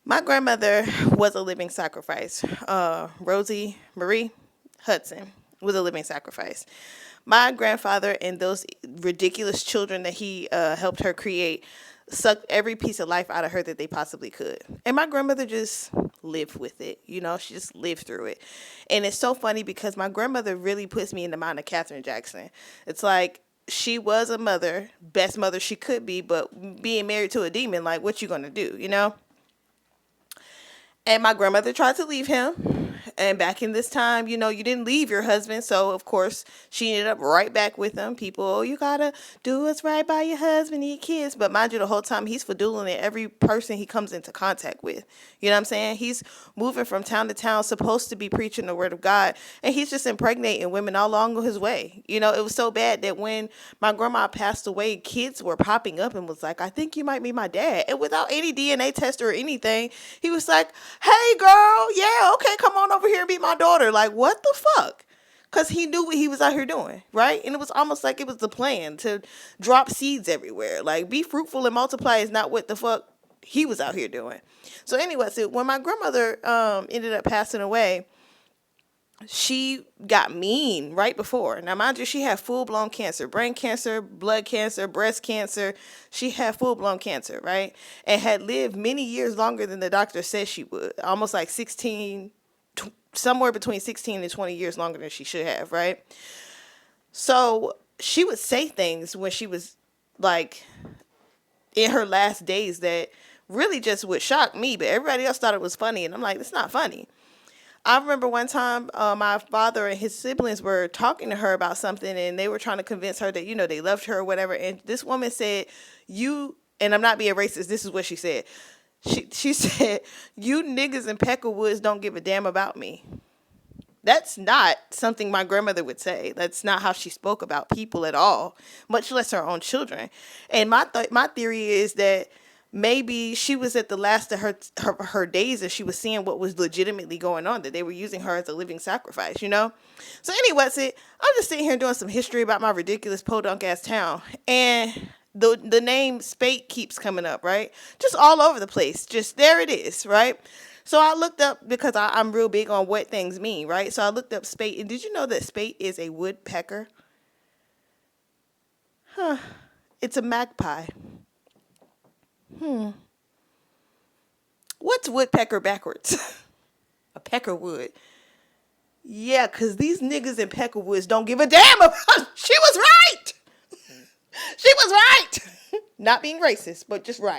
My grandmother was a living sacrifice. Rosie Marie Hudson was a living sacrifice. My grandfather and those ridiculous children that he helped her create sucked every piece of life out of her that they possibly could. And my grandmother just lived with it. You know, she just lived through it. And it's so funny because my grandmother really puts me in the mind of Katherine Jackson. It's like she was a mother, best mother she could be, but being married to a demon, like, what you gonna do, you know? And my grandmother tried to leave him. And back in this time, you know, you didn't leave your husband. So, of course, she ended up right back with him. People, oh, you got to do what's right by your husband and your kids. But mind you, the whole time he's fooling at every person he comes into contact with. You know what I'm saying? He's moving from town to town, supposed to be preaching the word of God. And he's just impregnating women all along his way. You know, it was so bad that when my grandma passed away, kids were popping up and was like, I think you might be my dad. And without any DNA test or anything, he was like, hey, girl, yeah, okay, come on over here and be my daughter. Like, what the fuck? Because he knew what he was out here doing, right? And it was almost like it was the plan to drop seeds everywhere. Like, be fruitful and multiply is not what the fuck he was out here doing. So anyway, so when my grandmother ended up passing away, she got mean right before. Now, mind you, she had full-blown cancer, brain cancer, blood cancer, breast cancer. She had full-blown cancer, right? And had lived many years longer than the doctor said she would, almost like 16, somewhere between 16 and 20 years longer than she should have, right? So she would say things when she was like in her last days that really just would shock me, but everybody else thought it was funny. And I'm like, it's not funny. I remember one time my father and his siblings were talking to her about something, and they were trying to convince her that, you know, they loved her or whatever. And this woman said, and I'm not being racist, this is what she said. She said, you niggas in Peckerwoods don't give a damn about me. That's not something my grandmother would say. That's not how she spoke about people at all, much less her own children. And my theory is that maybe she was at the last of her days and she was seeing what was legitimately going on, that they were using her as a living sacrifice, you know? So anyway, I'm just sitting here doing some history about my ridiculous podunk ass town. And the name Spate keeps coming up, right? Just all over the place. Just there it is, right? So I looked up, because I'm real big on what things mean, right? So I looked up Spate. And did you know that Spate is a woodpecker? Huh. It's a magpie. What's woodpecker backwards? A peckerwood. Yeah, because these niggas in Peckerwoods don't give a damn about. She was right. She was right. Not being racist, but just right.